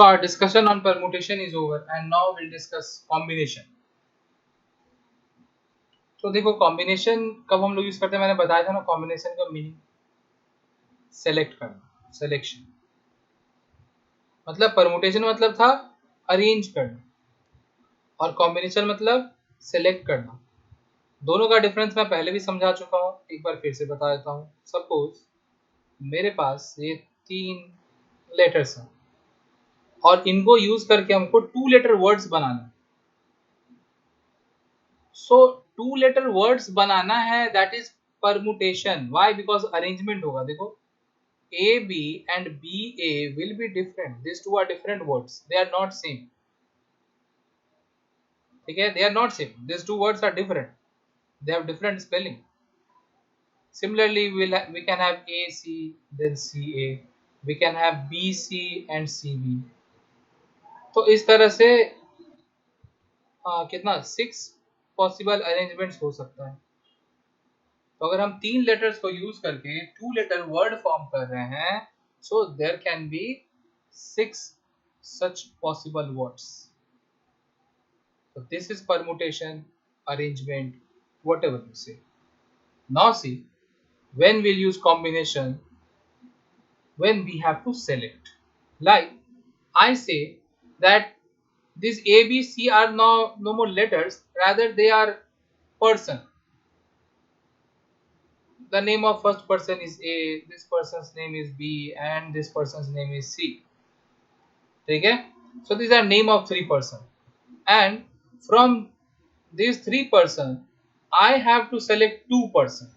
So our discussion on permutation is over and now we'll discuss combination. तो देखो combination कब हम लोग यूज करते हैं, मैंने बताया था ना कॉम्बिनेशन का मीनिंग सेलेक्ट करना, सिलेक्शन। मतलब परमुटेशन मतलब था अरेंज करना और कॉम्बिनेशन मतलब सेलेक्ट करना। दोनों का डिफरेंस मैं पहले भी समझा चुका हूँ, एक बार फिर से बता देता हूँ। सपोज मेरे पास ये 3 लेटर्स हैं और इनको यूज करके हमको 2 लेटर वर्ड्स बनाना है। सो 2 लेटर वर्ड्स बनाना है, that is permutation. Why? Because arrangement होगा। देखो A B and B A will be different, this two are different words, they are not same. ठीक है, they are not same, this two words are different, they have different spelling. Similarly, we can have AC then CA, we can have BC and CB। तो इस तरह से कितना 6 possible arrangements हो सकता है। तो अगर हम 3 लेटर्स को यूज करके 2 लेटर वर्ड फॉर्म कर रहे हैं, so there can be 6 such possible words. So this is permutation, arrangement, whatever you say. Now see, when we'll use combination, when we have to select. Like I say that these A, B, C are no more letters, rather they are person. The name of first person is A, this person's name is B, and this person's name is C. Okay? So these are name of 3 person, and from these 3 person, I have to select 2 person.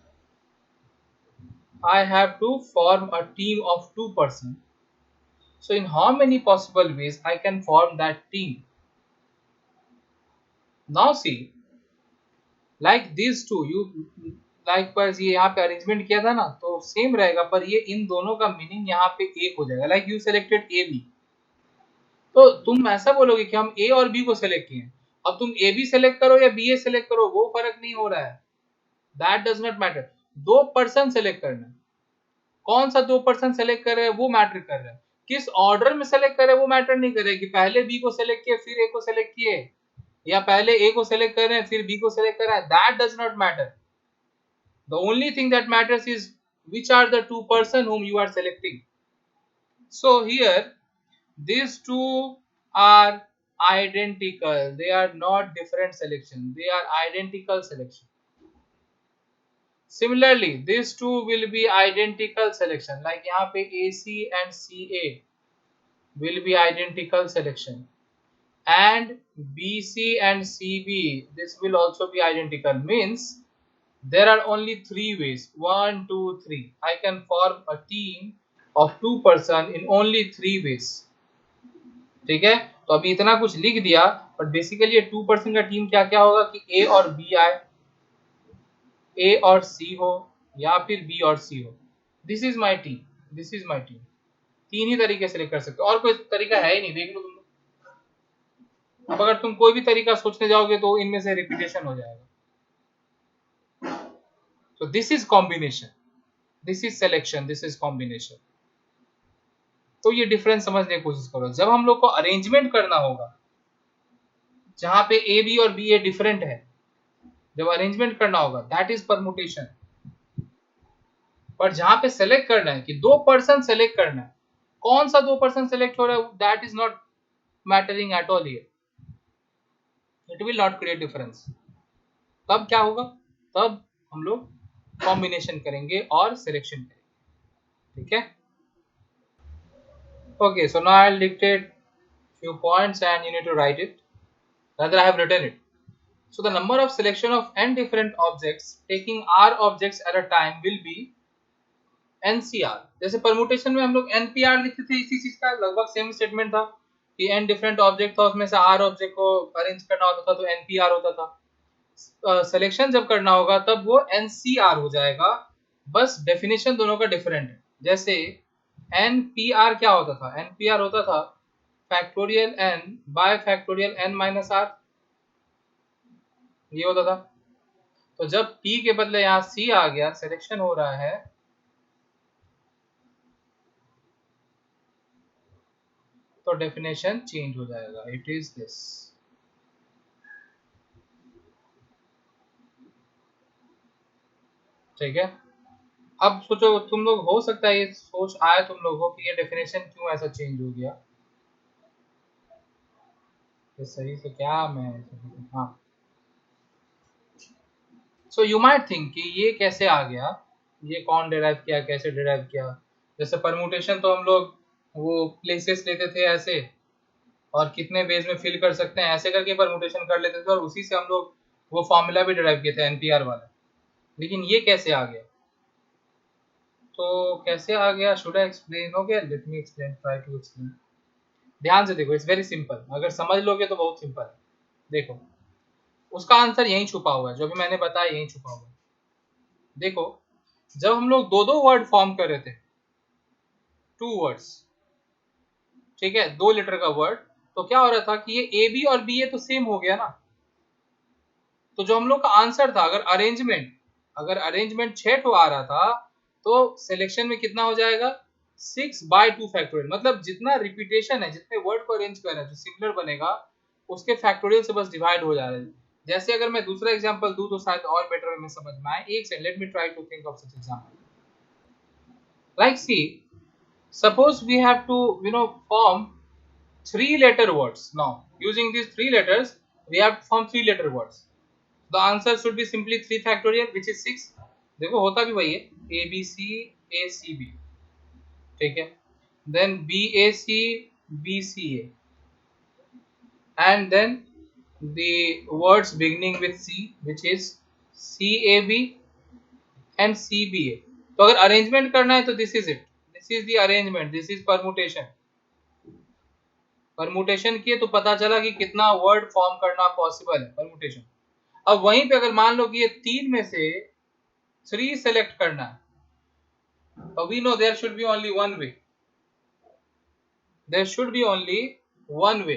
I have to form a team of 2 person. So in how many possible ways I can form that team? Now see, like these two, you likewise ये यहाँ पे arrangement किया था ना, तो same रहेगा, पर ये इन दोनों का मीनिंग यहाँ पे एक हो जाएगा। Like you selected A B, तो तुम ऐसा बोलोगे कि हम ए और बी को सेलेक्ट किए। अब तुम ए बी सेलेक्ट करो या बी ए सेलेक्ट करो, वो फर्क नहीं हो रहा है, that does not matter. 2 person select करना है, कौन सा 2 पर्सन सेलेक्ट कर रहे हैं वो मैटर कर रहा है। किस ऑर्डर में सेलेक्ट करे वो मैटर नहीं करे, कि पहले बी को सेलेक्ट किए फिर ए को सेलेक्ट किए, या पहले ए को सेलेक्ट कर रहे हैं फिर बी को सेलेक्ट कर रहा है, that does not matter. The only thing that matters is which are the 2 person whom you are selecting. So here these two are identical, they are not different selection, they are identical selection. Similarly these two will be identical selection, like यहाँ पे AC and CA will be identical selection, and BC and CB, this will also be identical. Means there are only 3 ways, 1 2 3, I can form a team of 2 person in only 3 ways. ठीक है, तो अभी इतना कुछ लिख दिया, but basically ये 2 person का टीम क्या क्या होगा कि A और B आए, A और C हो, या फिर B और C हो। This is my team, this is my team. 3 ही तरीके से कर सकते हो, और कोई तरीका है ही नहीं, देख लो तुम। अब अगर तुम कोई भी तरीका सोचने जाओगे तो इनमें से रिपीटेशन हो जाएगा। So this is combination, this is selection, this is combination. तो ये डिफरेंस समझने की कोशिश करो। जब हम लोग को अरेंजमेंट करना होगा, जहां पे ए बी और बी ए डिफरेंट है, जब अरेंजमेंट करना होगा दैट इज परमुटेशन। पर जहां पे सेलेक्ट करना है कि 2 पर्सन सेलेक्ट करना है, कौन सा 2 पर्सन सेलेक्ट हो रहा है, that is not mattering at all here, it will not create difference. तब क्या होगा, तब हम लोग कॉम्बिनेशन करेंगे और सिलेक्शन करेंगे। ठीक है, okay, so now I'll dictate few points and you need to write it, rather I have written it. So the number of selection of n different objects taking r objects at a time will be NCR। जैसे permutation में हम लोग NPR लिखते थे, इसी चीज का लगभग सेम स्टेटमेंट था कि n डिफरेंट ऑब्जेक्ट था, उसमें से r ऑब्जेक्ट को अरेंज करना होता था तो NPR होता था। सिलेक्शन जब करना होगा तब वो NCR हो जाएगा, बस डेफिनेशन दोनों का डिफरेंट है। जैसे NPR क्या होता था, NPR होता था factorial n bye factorial n minus r, ये होता था। तो जब P के बदले यहाँ C आ गया, सिलेक्शन हो रहा है तो डेफिनेशन चेंज हो जाएगा, इट इज दिस। ठीक है, अब सोचो तुम लोग, हो सकता है ये सोच आए तुम लोगों की ये डेफिनेशन क्यों ऐसा चेंज हो गया। ये सही से क्या मैं, हाँ, सो यू माइट थिंक कि ये कैसे आ गया, ये कौन डिराइव किया, कैसे डिराइव किया। जैसे परमुटेशन तो हम लोग वो प्लेसेस लेते थे ऐसे, और कितने वेज में फिल कर सकते हैं ऐसे करके परमुटेशन कर लेते थे, और उसी से हम लोग वो फॉर्मूला भी डिराइव किए थे एनपीआर वाला। लेकिन ये कैसे आ गया, तो कैसे आ गया, शुड आई एक्सप्लेन, हो गया, let me explain, try to explain. ध्यान से देखो, इट्स वेरी सिंपल, अगर समझ लोगे तो बहुत सिंपल है। देखो, उसका आंसर यहीं छुपा हुआ है, जो भी मैंने बताया यहीं छुपा हुआ है। देखो, जब हम लोग दो दो वर्ड फॉर्म कर रहे थे, टू वर्ड्स, ठीक है, 2 लेटर का वर्ड, तो क्या हो रहा था कि ये ए बी और बी ए तो सेम हो गया ना। तो जो हम लोग का आंसर था, अगर अरेंजमेंट 6 तो आ रहा था, तो सिलेक्शन में कितना हो जाएगा, 6/2 फैक्टोरियल। मतलब जितना रिपीटेशन है, जितने वर्ड को अरेंज कर रहे हैं, जो सिमिलर बनेगा, उसके फैक्टोरियल से बस डिवाइड हो जा रहा है। जैसे अगर मैं दूसरा एग्जांपल दूं तो शायद और बेटर वे में समझ में आए। एक second, let me try to think of such example. Like see, suppose we have to form 3 letter words. Now using these 3 letters, we have to form 3 letter words. The answer should be simply 3 factorial, which is 6. देखो होता भी वही है, A B C A C B, ठीक है, then B A C B C A, and then the words beginning with C, which is C A B and C B A. तो अगर arrangement करना है तो this is it, this is the arrangement, this is permutation. Permutation किए तो पता चला कि कितना वर्ड फॉर्म करना पॉसिबल है, परमुटेशन। अब वहीं पे अगर मान लो कि ये 3 में से 3 सेलेक्ट करना है, तो we know there should be only one way, there should be only one way,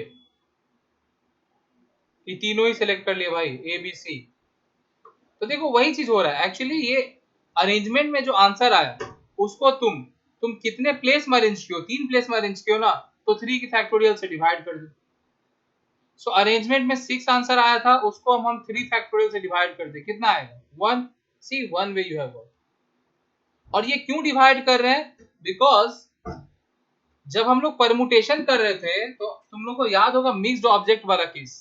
कि तीनों ही सेलेक्ट कर लिए भाई, ए बी सी। तो देखो वही चीज हो रहा है एक्चुअली, ये अरेंजमेंट में जो आंसर आया उसको तुम कितने प्लेस में अरेंज कियो, 3 प्लेस में अरेंज कियो ना, तो 3 की फैक्टोरियल से डिवाइड कर दो। सो अरेंजमेंट में 6 आंसर आया था, उसको हम 3 फैक्टोरियल से डिवाइड कर दे, कितना आएगा 1। See one way you have got. और ये क्यों डिवाइड कर रहे हैं, बिकॉज जब हम लोग परमुटेशन कर रहे थे तो तुम लोग को याद होगा मिक्स्ड ऑब्जेक्ट वाला केस,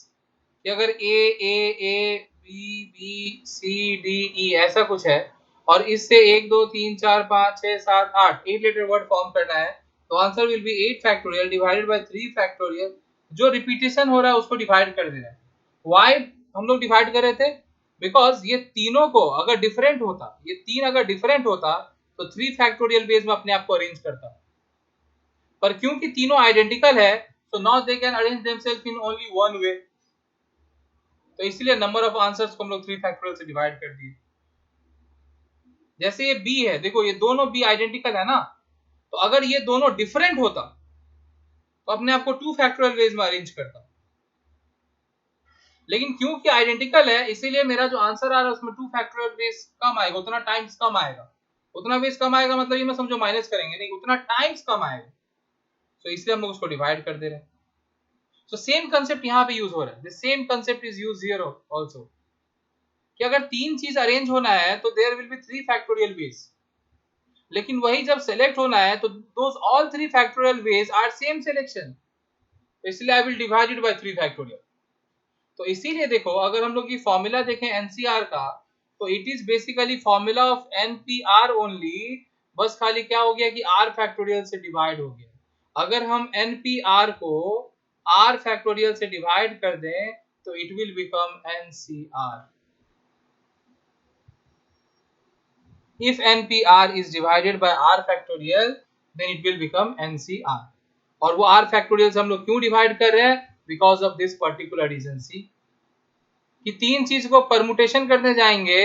कि अगर A B B C D E ऐसा कुछ है, और इससे 1 2 3 4 5 6 7 8 8 लेटर वर्ड फॉर्म करना है, तो answer will be 8 factorial divided by 3 factorial. जो रिपीटेशन हो रहा है उसको डिवाइड कर दे रहे हैं। व्हाई हम लोग डिवाइड कर रहे थे, बिकॉज ये तीनों को अगर डिफरेंट होता, ये 3 अगर डिफरेंट होता तो 3 फैक्टोरियल बेस में अपने आप को अरेंज करता, पर क्योंकि तीनों आइडेंटिकल है, so now they can arrange themselves in only one way। तो इसलिए नंबर ऑफ आंसर्स को हम लोग 3 फैक्टोरियल से डिवाइड कर दिए। जैसे ये बी है, देखो ये दोनों बी आइडेंटिकल है ना, तो अगर ये दोनों डिफरेंट होता तो अपने आप को 2 फैक्टोरियल वेज में अरेंज करता, लेकिन क्योंकि आइडेंटिकल है इसीलिए मेरा जो आंसर आ रहा है उसमें 2 फैक्टोरियल वेज कम आएगा, उतना टाइम्स कम आएगा। उतना वेज कम आएगा मतलब ये मैं समझो माइनस करेंगे नहीं, उतना टाइम्स कम आएगा, तो इसलिए हम लोग उसको डिवाइड कर दे रहे हैं। So सेम कंसेप्ट यहाँ पे यूज हो रहा है, the same concept is used here also, कि अगर 3 चीज अरेंज होना है तो there will be 3 factorial ways, लेकिन वही जब सेलेक्ट होना है तो those all 3 factorial ways are same selection, तो इसलिए I will divide it by 3 factorial। तो इसीलिए देखो अगर हम लोग ये फॉर्मूला देखें एनसीआर का, तो it is basically formula of NPR only, बस खाली क्या हो गया कि आर फैक्टोरियल से डिवाइड हो गया। अगर हम एनपीआर को आर फैक्टोरियल से डिवाइड कर दें तो it will become NCR. if npr is divided by r factorial then it will become ncr। और वो r factorial से हम लोग क्यों डिवाइड कर रहे हैं, because of this particular reason. See कि 3 चीज को परमुटेशन करने जाएंगे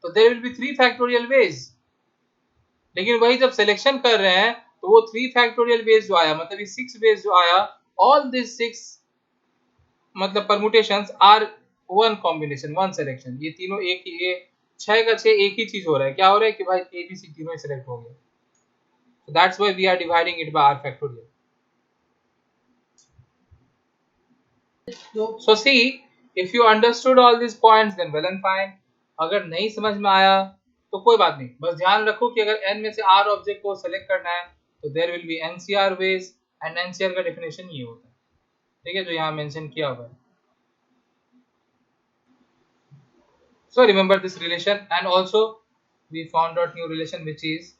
तो there will be 3 factorial ways, लेकिन वही जब सिलेक्शन कर रहे हैं तो वो 3 फैक्टोरियल वेज जो आया, मतलब ये 6 वेज जो आया, ऑल दिस 6 मतलब permutations are one combination, one selection. ये तीनों एक ही, ये 6 का 6 एक ही चीज हो रहा है। क्या हो रहा है कि भाई ए बी सी तीनों ही सिलेक्ट हो गए, so that's why we are dividing it by r factorial। So see, if you understood all these points, then well and fine. अगर नहीं समझ में आया तो कोई बात नहीं, बस ध्यान रखो कि अगर n में से r ऑब्जेक्ट को सेलेक्ट करना है तो there will be NCR ways, एंड NCR का डेफिनेशन ये होता है, ठीक है, जो यहाँ मेंशन किया हुआ है. So remember this relation, and also we found out new relation which is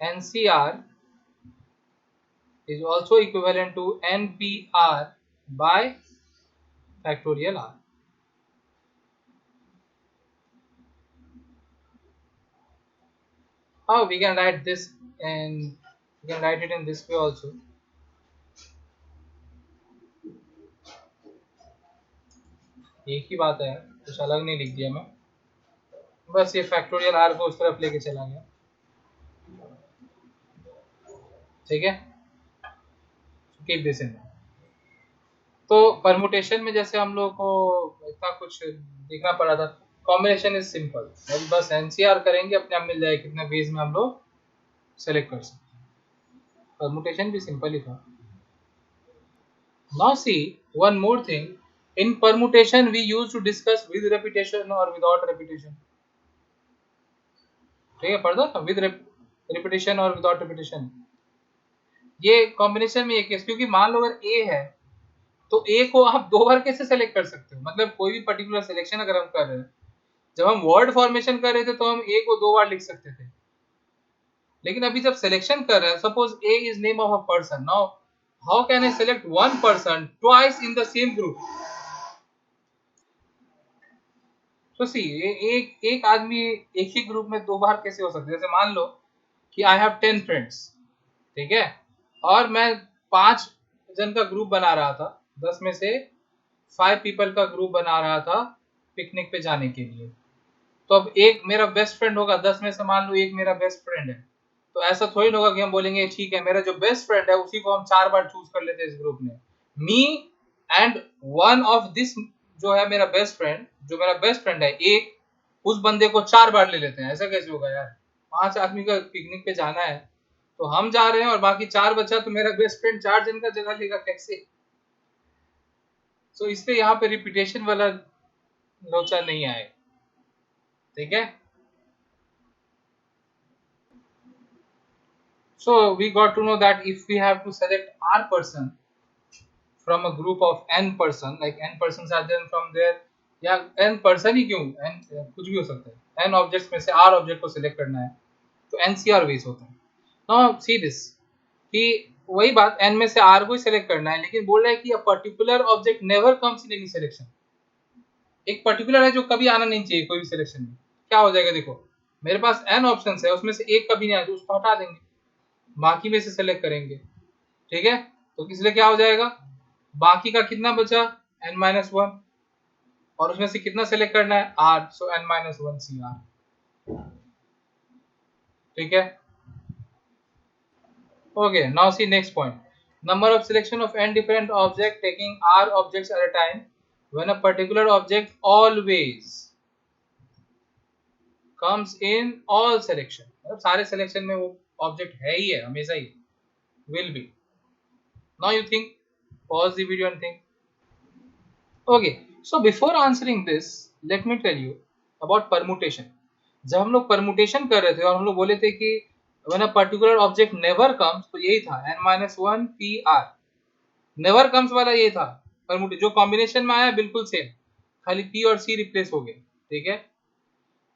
NCR is also equivalent to NPR by factorial R. How we can write this, and we can write it in this way also. एक ही बात है, कुछ अलग नहीं लिख दिया मैं, बस ये फैक्टोरियल आर को उस तरफ लेके चला गया, ठीक है. Keep this in. तो परमुटेशन में जैसे हम लोग को इतना कुछ देखना पड़ा था, कॉम्बिनेशन इज सिंपल, बस एनसीआर करेंगे अपने आप मिल जाएगा कितने वेज में हम लोग सेलेक्ट कर सकते हैं. परमुटेशन भी सिंपल ही था. Now see one more thing, in permutation we used to discuss with repetition or without repetition. ठीक है, पढ़ दो ना, with repetition और without repetition. ये कॉम्बिनेशन में एक केस, क्योंकि मान लो अगर ए है तो ए को आप दो बार कैसे सेलेक्ट कर सकते हो, मतलब कोई भी पर्टिकुलर सिलेक्शन अगर हम कर रहे हैं, जब हम वर्ड फॉर्मेशन कर रहे थे तो हम ए को दो बार लिख सकते थे, लेकिन अभी जब सिलेक्शन कर रहे हैं, suppose A is name of a person, now how can I select one person twice in the same group. तो सी एक आदमी एक ही ग्रुप में दो बार कैसे हो सकता है. जैसे मान लो कि आई हैव 10 फ्रेंड्स, ठीक है, और मैं 5 जन का ग्रुप बना रहा था, 10 में से 5 पीपल का ग्रुप बना रहा था पिकनिक पे जाने के लिए. तो अब एक मेरा बेस्ट फ्रेंड होगा, 10 में से मान लो एक मेरा बेस्ट फ्रेंड है, तो ऐसा थोड़ी ना होगा कि हम बोलेंगे ठीक है मेरा जो बेस्ट फ्रेंड है उसी को हम 4 बार चूज कर लेते हैं इस ग्रुप में. Me and one of this जो है मेरा बेस्ट फ्रेंड, जो मेरा बेस्ट फ्रेंड है एक, उस बंदे को 4 बार ले लेते हैं. ऐसा कैसे होगा यार, 5 आदमी का पिकनिक पे जाना है तो हम जा रहे हैं और बाकी 4 बचा, तो मेरा बेस्ट फ्रेंड 4 जन का जगह लेगा कैसे. सो इसलिए यहाँ पे रिपीटेशन वाला लोचा नहीं आए, ठीक है. So we got to know that if we have to select R person from a group of n person, like n persons are there from there, या n person ही क्यों, n कुछ भी हो सकता है, n ऑब्जेक्ट्स में से R object को सिलेक्ट करना है तो NCR वेज होता है. नाउ सी दिस, कि वही बात n में से R को ही सिलेक्ट करना है, लेकिन बोल रहा है कि अ particular object never comes in any selection. एक पर्टिकुलर है जो कभी आना नहीं चाहिए कोई भी सिलेक्शन में. क्या हो जाएगा, देखो मेरे पास n ऑप्शंस है, उसमें से एक कभी नहीं आया तो उसको हटा देंगे, बाकी में से सेलेक्ट करेंगे, ठीक है. तो इसलिए क्या हो जाएगा, बाकी का कितना बचा n-1, और उसमें से कितना सेलेक्ट करना है r, सो n-1 CR, ठीक है. Okay, now see next point, number of selection of n different object taking r objects at a time when a particular object always comes in all selection. मतलब सारे selection में वो object है ही है, हमेशा ही will be. Now you think, pause the video and think. Okay, so before answering this, let me tell you about permutation. जब हम लोग परमुटेशन कर रहे थे और हम लोग बोले थे कि when a particular object never comes, तो यही था n-1 PR. never comes वाला ये था परमुटेशन, जो कॉम्बिनेशन में आया बिल्कुल सेम, खाली P और C रिप्लेस हो गए, ठीक है.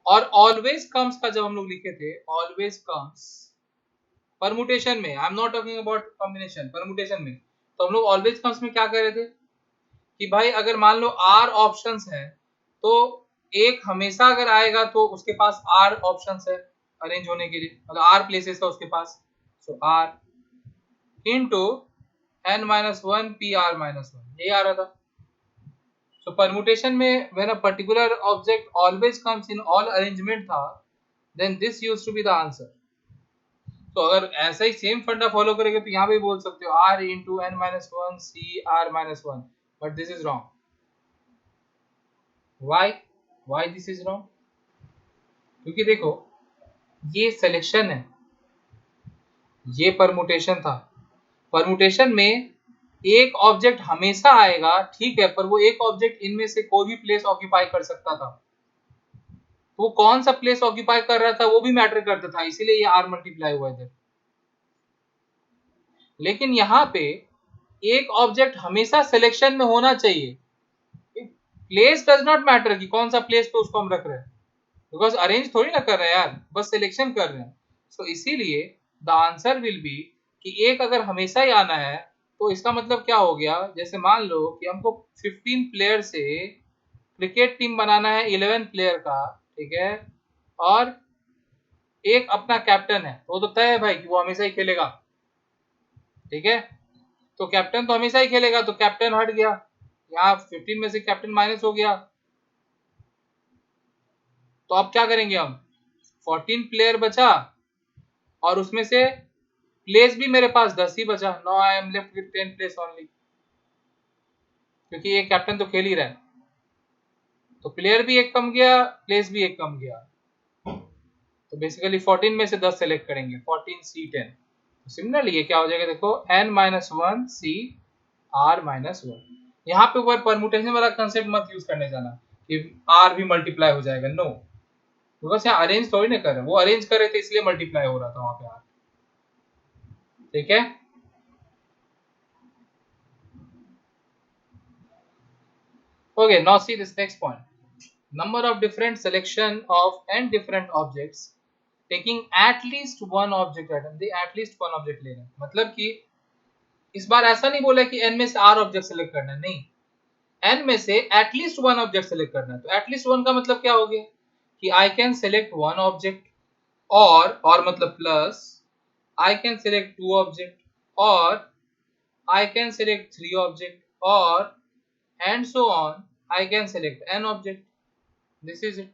और always comes का जब हम लोग लिखे थे, always comes परमुटेशन में, I am not talking about combination, permutation में, तो हम लोग ऑलवेज कम्स में क्या कर रहे थे कि भाई अगर मान लो R ऑप्शंस है तो एक हमेशा अगर आएगा तो उसके पास R ऑप्शंस है अरेंज होने के लिए, मतलब R प्लेसेस है उसके पास, सो R इनटू n-1 PR-1, यही आ रहा था. सो परमुटेशन में when a particular object always comes in all arrangement था, then this used to be the answer. तो अगर ऐसा ही सेम फंडा फॉलो करेंगे तो यहाँ पे बोल सकते हो R into n-1 CR-1, but this is wrong. Why this is wrong? क्योंकि देखो ये सिलेक्शन है, ये परमुटेशन था. परमुटेशन में एक ऑब्जेक्ट हमेशा आएगा, ठीक है, पर वो एक ऑब्जेक्ट इनमें से कोई भी प्लेस ऑक्यूपाई कर सकता था। वो कौन सा प्लेस ऑक्यूपाई कर रहा था वो भी मैटर करता था, इसीलिए ये आर मल्टीप्लाई हुआ इधर। लेकिन यहाँ पे एक ऑब्जेक्ट हमेशा सिलेक्शन में होना चाहिए। प्लेस डज नॉट मैटर कि कौन सा प्लेस पे उसको हम रख रहे हैं, बिकॉज अरेंज थोड़ी ना कर रहे हैं यार, बस सिलेक्शन कर रहे हैं। सो इसीलिए द आंसर विल बी कि एक अगर हमेशा ही आना है तो इसका मतलब क्या हो गया, जैसे मान लो कि हमको 15 प्लेयर से क्रिकेट टीम बनाना है 11 प्लेयर का, ठीक है, और एक अपना कैप्टन है, तो तय है भाई कि वो हमेशा ही खेलेगा, ठीक है। तो कैप्टन तो हमेशा ही खेलेगा, तो कैप्टन हट गया, यहाँ 15 में से कैप्टन माइनस हो गया। तो अब क्या करेंगे हम, 14 प्लेयर बचा और उसमें से प्लेस भी मेरे पास 10 ही बचा। Now I am left with 10 place only, क्योंकि ये कैप्टन तो खेल ही रहा है। तो प्लेयर भी एक कम गया, प्लेस भी एक कम गया। तो बेसिकली 14 में से 10 सेलेक्ट करेंगे, 14 C10। सिमिलरली ये क्या हो जाएगा, देखो n-1 C R-1। यहाँ पे ऊपर परमुटेशन वाला कंसेप्ट मत यूज करने जाना कि R भी मल्टीप्लाई हो जाएगा, नो, बिकॉज यहाँ अरेंज थोड़ी ना कर रहे, वो अरेंज कर रहे थे इसलिए मल्टीप्लाई हो रहा था वहां पे R, ठीक है। Okay, now see this next point. Number of different selection of n different objects taking at least one object item, they at least one object ले रहे हैं, मतलब कि इस बार ऐसा नहीं बोला कि n में से r ऑब्जेक्ट सेलेक्ट करना है, नहीं, n में से at least one object select करना है। तो at least one का मतलब क्या हो गया कि I can select one object, और मतलब plus I can select two object, और I can select three object, और and so on I can select n object. This is it.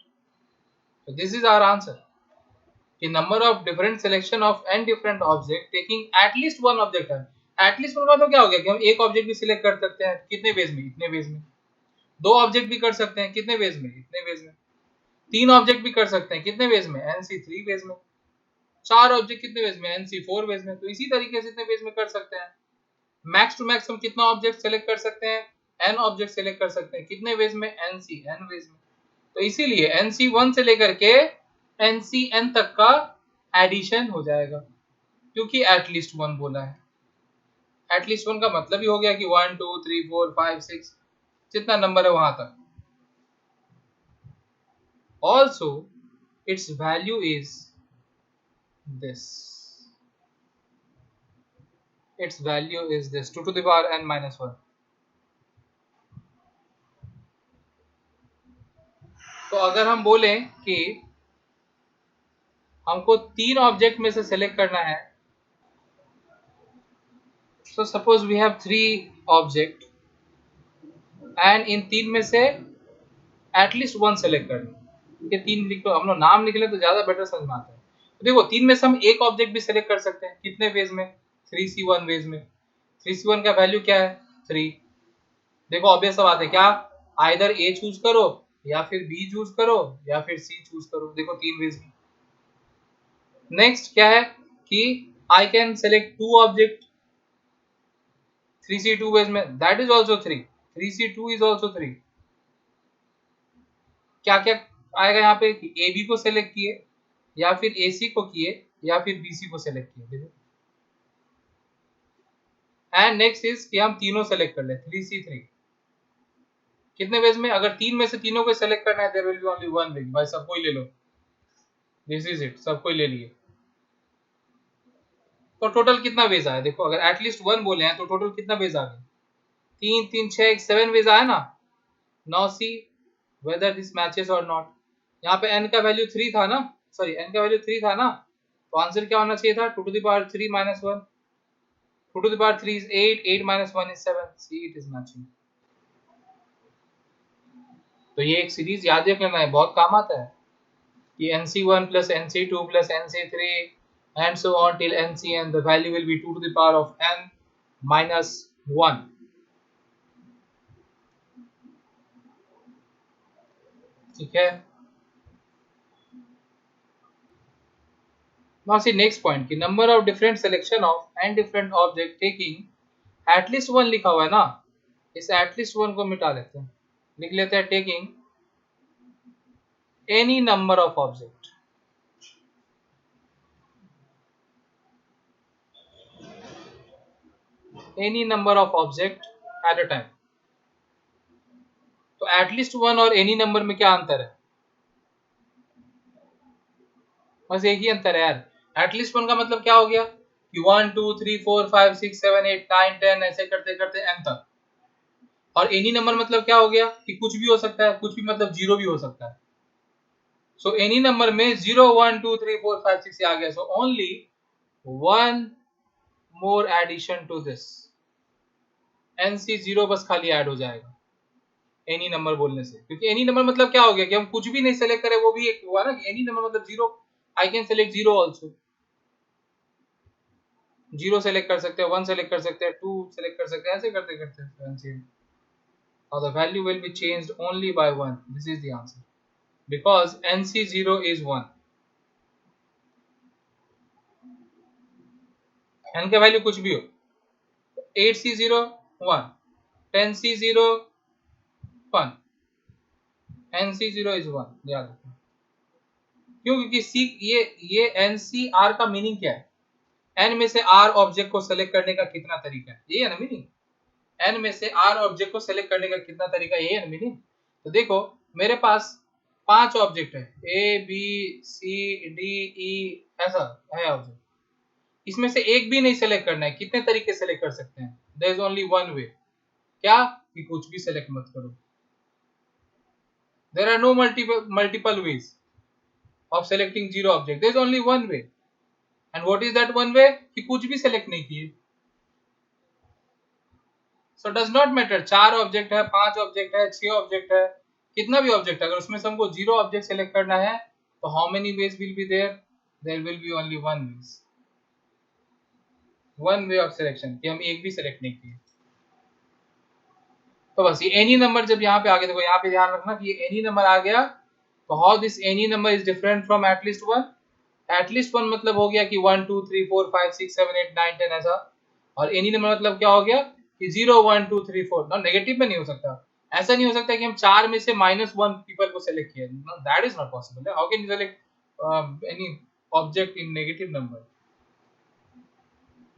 So this is our answer. The number of different selection of n different object taking at least one object है। at least one का तो क्या हो गया कि हम एक object भी सिलेक्ट कर सकते हैं, कितने वेज में, इतने वेज में। दो ऑब्जेक्ट भी कर सकते हैं, कितने वेज में, इतने वेज में। तीन ऑब्जेक्ट भी कर सकते हैं, कितने वेज में, NC3 वेज में। चार ऑब्जेक्ट कितने वेज में, NC4 वेज में। तो इसी तरीके से इतने वेज में कर सकते हैं। मैक्स टू मैक्स हम कितना ऑब्जेक्ट सेलेक्ट कर सकते हैं, n ऑब्जेक्ट सेलेक्ट कर सकते हैं, कितने वेज में, NCn वेज में। तो इसीलिए NC1 से लेकर के NCn तक का एडिशन हो जाएगा, क्योंकि एटलीस्ट वन बोला है। एटलीस्ट वन का मतलब ही हो गया कि 1 2 3 4 5 6 जितना नंबर है वहां तक। Also it's value is this, its value is this 2 to the power n minus 1। तो अगर हम बोलें कि हमको तीन ऑब्जेक्ट में से सिलेक्ट करना है, so suppose we have three object and इन तीन में से एटलीस्ट वन सेलेक्ट करना। ये तीन लिख लो, हम लोग नाम लिख ले तो ज्यादा बेटर समझ में आता है। तो देखो तीन में से हम एक ऑब्जेक्ट भी सेलेक्ट कर सकते हैं, कितने वेज में, 3C1 वेज में। 3C1 का वैल्यू क्या है, 3। देखो ऑब्वियस बात है, क्या आइदर ए चूज करो या फिर बी चूज करो या फिर सी चूज करो, देखो तीन वेज में। नेक्स्ट क्या है कि I can select two object 3C2 ways में, that is also 3। 3C2 is also 3। क्या क्या आएगा यहाँ पे कि ए बी को सेलेक्ट किए या फिर ए सी को किए या फिर बी सी को सेलेक्ट किए। एंड नेक्स्ट इज कि हम तीनों सेलेक्ट कर ले, 3C3 कितने वेज में, अगर तीन में से तीनों को सेलेक्ट करना है there will be only one ways, भाई सबको ही ले लो, दिस इज इट, सबको ही ले लिए। तो टोटल कितना वेज आया, देखो अगर एटलीस्ट वन बोले हैं तो टोटल कितना वेज आ गया, तीन तीन 6 7 वेज आया ना। Now see whether this matches और नॉट। यहाँ पे n का वैल्यू 3 था ना, सॉरी n का वैल्यू 3 था ना, तो आंसर क्या होना चाहिए था, 2 to the power 3 minus 1। 2 to the power 3 is 8, 8 minus 1 is 7। See it is matching। तो ये एक सीरीज याद रख लेना है, बहुत काम आता है कि NC1 plus NC2 plus NC3 and so on till NCn, the value will be 2 to the power of n minus 1। ठीक है। Now see next point कि number of different selection of n different object taking at least one लिखा हुआ है ना, इस at least one को मिटा लेते हैं, लिख लेते हैं taking any number of object, any number of object at a time. तो एटलीस्ट वन और एनी नंबर में क्या अंतर है? बस एक ही अंतर है यार। एटलीस्ट वन का मतलब क्या हो गया कि 1 2 3 4 5 6 7 8 9 10 ऐसे करते करते एन तक। और एनी नंबर मतलब क्या हो गया कि कुछ भी हो सकता है, कुछ भी मतलब जीरो भी हो सकता है। सो एनी नंबर में 0 1 2 3 4 5 6 आ गया। So only one more addition to this, NC zero बस खाली ऐड हो जाएगा एनी नंबर बोलने से। क्योंकि एनी नंबर मतलब क्या हो गया कि हम कुछ भी नहीं सेलेक्ट करें, वो भी एक हुआ ना। एनी नंबर मतलब zero, I can select zero also, zero select कर सकते हैं, वन सेलेक्ट कर सकते हैं, टू सेलेक्ट कर सकते हैं, ऐसे करते करते और the value will be changed only by 1. This is the answer because NC0 is 1. n का वैल्यू कुछ भी हो, 8C0 1, 10C0 1, NC0 is 1, याद रखो। क्यों? क्योंकि सी ये NCR का मीनिंग क्या है? n में से r ऑब्जेक्ट को सेलेक्ट करने का कितना तरीका है, ये है ना मीनिंग। n में से r ऑब्जेक्ट को सेलेक्ट करने का कितना तरीका, ये है ना मीनिंग। तो देखो मेरे पास 5 ऑब्जेक्ट है, A B C D E, ऐसा है ऑब्जेक्ट। इसमें से एक भी नहीं सेलेक्ट करना है, कितने तरीके सेलेक्ट कर सकते हैं? There is only one way. क्या? कि कुछ भी सेलेक्ट मत करो। There are no multiple ways of selecting zero object, there is only one way. And what is that one way? कि कुछ भी सेलेक्ट नहीं किए। So does not matter 4 object है, 5 ऑब्जेक्ट है, 6 ऑब्जेक्ट है, कितना भी ऑब्जेक्ट है, अगर उसमें से हमको जीरो ऑब्जेक्ट सेलेक्ट करना है तो how many ways will be there? There will be only one ways, one way of selection, कि हम एक भी सेलेक्ट नहीं किए। तो बस ये एनी नंबर जब यहाँ पे आ गया, देखो यहाँ पे ध्यान रखना कि ये एनी नंबर आ गया, तो how this any number is different from at least one. At least one मतलब हो गया कि 1 2 3 4 5 6 7 8 9 10 ऐसा। और एनी नंबर मतलब क्या हो गया कि 0 1 2 3 4। ना नेगेटिव में नहीं हो सकता, ऐसा नहीं हो सकता कि हम 4 में से -1 पीपल को सेलेक्ट किया, that is not possible. How can you select any object in negative number?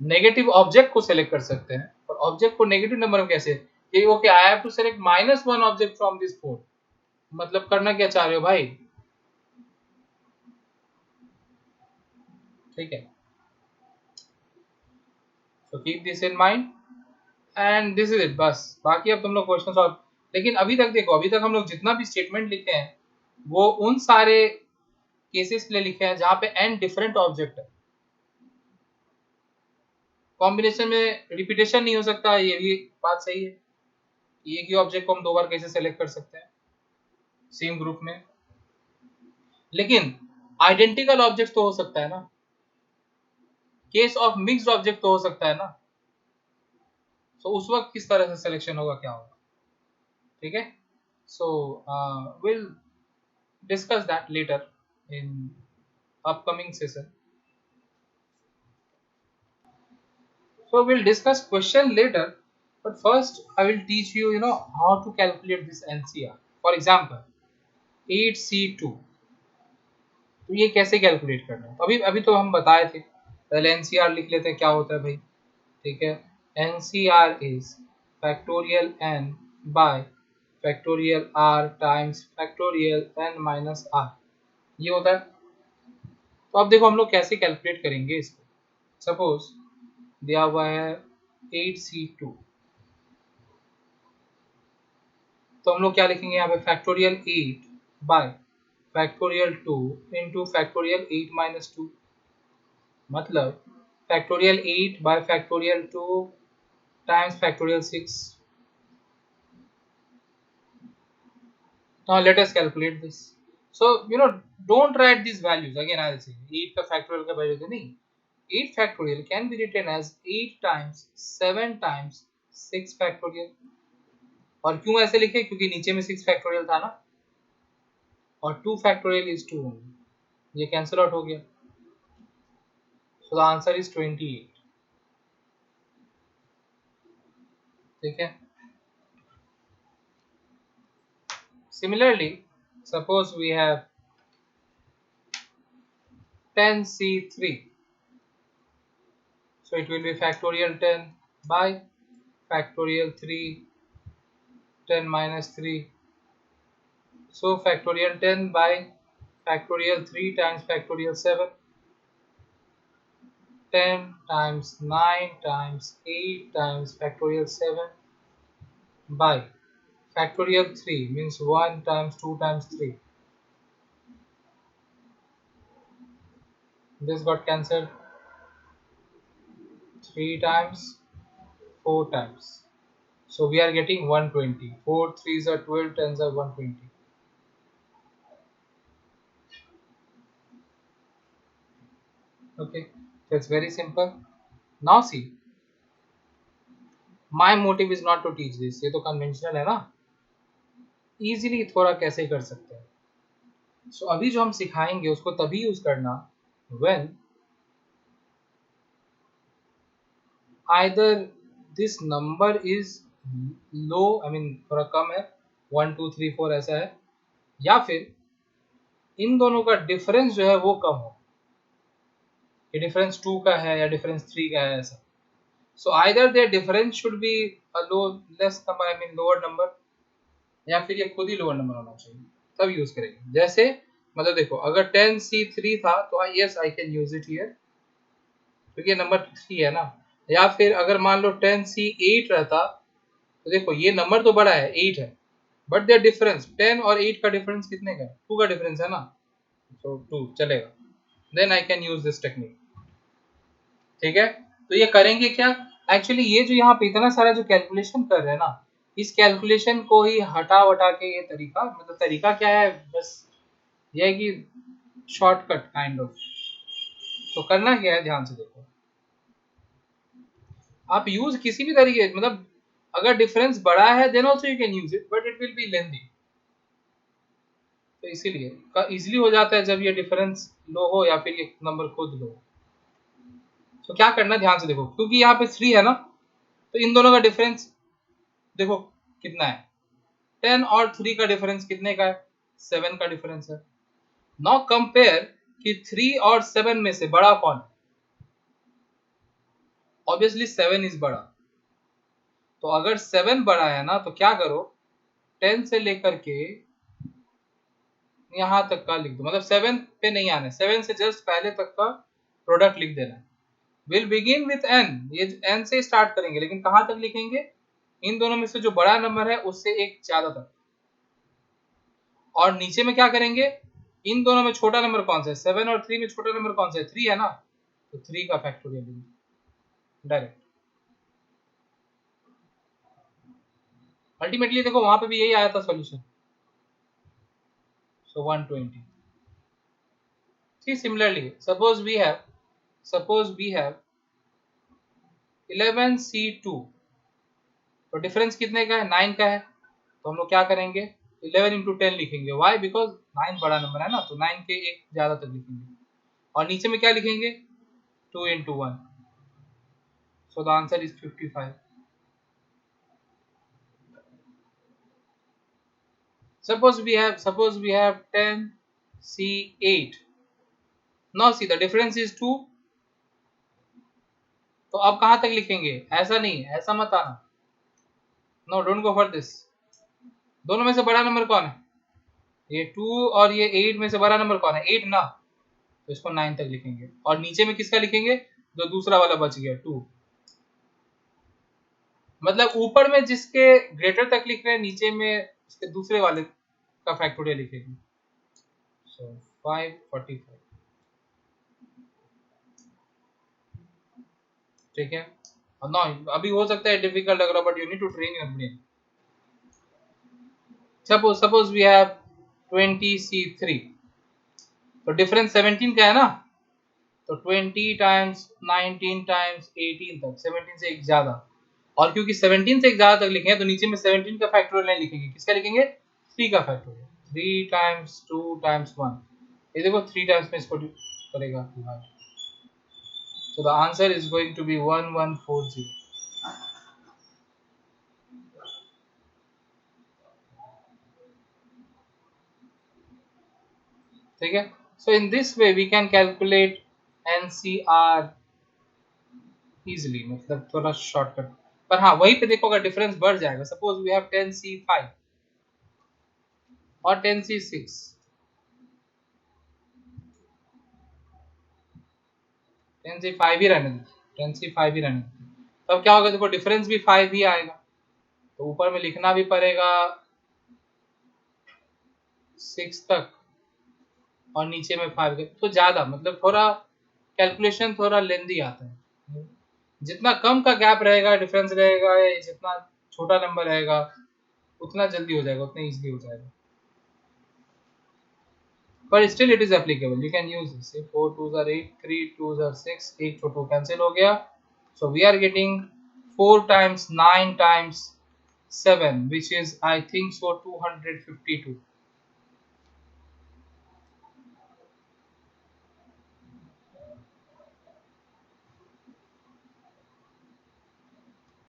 Negative object को सेलेक्ट कर सकते हैं, और ऑब्जेक्ट को नेगेटिव नंबर में कैसे? कि okay I have to select -1 object from this 4। मतलब करना क्या चाह रहे हो भाई? ठीक है, so keep this in mind and this is it. बस बाकी अब तुम लोग क्वेश्चन सॉल्व। लेकिन अभी तक देखो, अभी तक हम लोग जितना भी स्टेटमेंट लिखे हैं वो उन सारे केसेस के लिए लिखे हैं जहां पे n डिफरेंट ऑब्जेक्ट है। कॉम्बिनेशन में रिपीटेशन नहीं हो सकता, ये भी बात सही है। एक ही ऑब्जेक्ट को हम दो बार कैसे सेलेक्ट कर सकते हैं सेम ग्रुप में? लेकिन आइडेंटिकल ऑब्जेक्ट तो हो सकता है ना, केस ऑफ मिक्स्ड ऑब्जेक्ट तो हो सकता है ना। तो उस वक्त किस तरह से सिलेक्शन होगा, क्या होगा? ठीक है, so will discuss that later in upcoming session. So we'll discuss question later, but first I will teach you, how to calculate this NCR. For example, 8C2, तो ये कैसे कैलकुलेट करना है? अभी अभी तो हम बताए थे। पहले NCR लिख लेते हैं क्या होता है भाई। ठीक है, NCR is factorial n by factorial r times factorial n minus r, ये होता है। तो अब देखो हम लोग कैसे कैलकुलेट करेंगे इसको। सपोज दिया हुआ है 8C2, तो हम लोग क्या लिखेंगे यहाँ पे? Factorial 8 bye factorial 2 into factorial 8 minus 2, मतलब factorial 8 bye factorial 2 times factorial 6। Now let us calculate this. So don't write these values again. I'll say 8 का फैक्टोरियल का वैल्यू तो नहीं, 8 factorial can be written as 8 times 7 times 6 factorial. और क्यों ऐसे लिखे? क्योंकि नीचे में 6 फैक्टोरियल था ना, और 2 फैक्टोरियल इज 2, ये कैंसिल आउट हो गया। So the answer is 28। ठीक है. Similarly, suppose we have 10c3, so it will be factorial 10 by factorial 3, 10 minus 3. So factorial 10 by factorial 3 times factorial 7, 10 times 9 times 8 times factorial 7 by factorial 3 means 1 times 2 times 3. This got cancelled. 3 times, 4 times. So we are getting 120. 4 3s are 12, 10s are 120. Okay, so it's very simple. Now see, my motive is not to teach this. ये तो conventional है ना. Easily थोड़ा कैसे कर सकते हैं. So अभी जो हम सिखाएंगे उसको तभी यूज करना when either this number is low, I mean थोड़ा कम है, 1 2 3 4 ऐसा है, या फिर इन दोनों का डिफरेंस जो है वो कम हो. ये डिफरेंस 2 का है या डिफरेंस 3 का है ऐसा. So either their difference should be a less number, I mean lower number, या फिर ये खुद ही लोअर नंबर होना चाहिए, तब यूज करेंगे. जैसे मतलब देखो, अगर 10c3 था तो yes I can use it here क्योंकि ये नंबर 3 है ना. या फिर अगर मान लो 10c8 रहता तो देखो ये नंबर तो बड़ा है, 8 है, बट देयर डिफरेंस 10 और 8 का डिफरेंस कितने का है, 2 का डिफरेंस है ना, तो 2 चलेगा. Then I can use this technique. ठीक है, तो ये करेंगे क्या, एक्चुअली ये जो यहाँ पे इतना सारा जो कैलकुलेशन कर रहे हैं ना, इस कैलकुलेशन को ही हटा वटा के ये तरीका, मतलब तरीका क्या है, बस ये है कि शॉर्टकट काइंड ऑफ. तो करना क्या है, ध्यान से देखो. आप यूज किसी भी तरीके, मतलब अगर डिफरेंस बड़ा है then also you can use it, but it will be lengthy. तो इसीलिए इजीली हो जाता है जब ये डिफरेंस लो हो या फिर ये नंबर खुद लो हो. तो क्या करना, ध्यान से देखो, क्योंकि यहाँ पे 3 है ना, तो इन दोनों का डिफरेंस देखो कितना है, 10 और 3 का डिफरेंस कितने का है, 7 का डिफरेंस है. नाउ कंपेयर कि 3 और 7 में से बड़ा कौन है. ऑब्वियसली 7 इज बड़ा. तो अगर 7 बड़ा है ना, तो क्या करो, 10 से लेकर के यहां तक का लिख दो, मतलब 7 पे नहीं आना है, 7 से जस्ट पहले तक का प्रोडक्ट लिख देना है. विल बिगिन विथ n, ये n से स्टार्ट करेंगे, लेकिन कहां तक लिखेंगे, इन दोनों में से जो बड़ा नंबर है उससे एक ज्यादा तक. और नीचे में क्या करेंगे, इन दोनों में छोटा नंबर कौन सा है, 7 और 3 में छोटा नंबर कौन सा है, 3 है ना, तो 3 का फैक्टोरियल डायरेक्ट. अल्टीमेटली देखो वहां पे भी यही आया था solution. So 120. See similarly, suppose we have 11c2, तो डिफरेंस कितने का है, 9 का है. तो हम लोग क्या करेंगे, 11 इंटू 10 लिखेंगे. वाई, बिकॉज 9 बड़ा नंबर है ना, तो 9 के एक ज्यादा तक लिखेंगे. और नीचे में क्या लिखेंगे, 2 into 1. So the answer is 55. Suppose we have 10c8. Now see the difference is 2. तो अब कहां तक लिखेंगे, ऐसा नहीं, ऐसा मत आना. No, don't go for this. दोनों में से बड़ा नंबर कौन है, ये 2 और ये 8 में से बड़ा नंबर कौन है, 8 ना, तो इसको 9 तक लिखेंगे. और नीचे में किसका लिखेंगे, जो दूसरा वाला बच गया 2. मतलब ऊपर में जिसके ग्रेटर तक लिख रहे हैं, नीचे में उसके दूसरे वाले का फैक्टोरियल लिखेंगे. सो 545. ठीक है. और ना अभी हो सकता है डिफिकल्ट लग रहा, but you need to train your brain. Suppose we have 20c3, तो डिफरेंस 17 का है ना, तो 20 टाइम्स 19 टाइम्स 18 तक, 17 से एक ज्यादा. और क्योंकि 17 से एक ज्यादा तक लिखे हैं, तो नीचे में 17 का फैक्टोरियल नहीं लिखेंगे, किसका लिखेंगे, 3 का फैक्टोरियल. 3 टाइम्स 2 टाइम्स 1, ये देखो 3 टाइम्स में इसको करेगा divide. So the answer is going to be 1140. ठीक है. So in this way we can calculate NCR easily, मतलब थोड़ा शॉर्टकट. पर हाँ वहीं पे देखो अगर डिफरेंस बढ़ जाएगा, सपोज वी हैव 10C5 और 10C6, 10C5 ही रहने दो, 10C5 ही रहने दो. तब क्या होगा, देखो डिफरेंस भी 5 ही आएगा, तो ऊपर में लिखना भी पड़ेगा 6 तक और नीचे में 5, तो ज्यादा मतलब थोड़ा कैलकुलेशन थोड़ा लेंदी आता है. जितना कम का गैप रहेगा, डिफरेंस रहेगा, या जितना छोटा नंबर रहेगा उतना जल्दी हो जाएगा, उतना इजीली हो जाएगा. पर still it is applicable, you can use this. 4 2s are 8, 3 2s are 6, एक छोटो कैंसिल हो गया. So we are getting 4 times 9 times 7 which is I think so 252.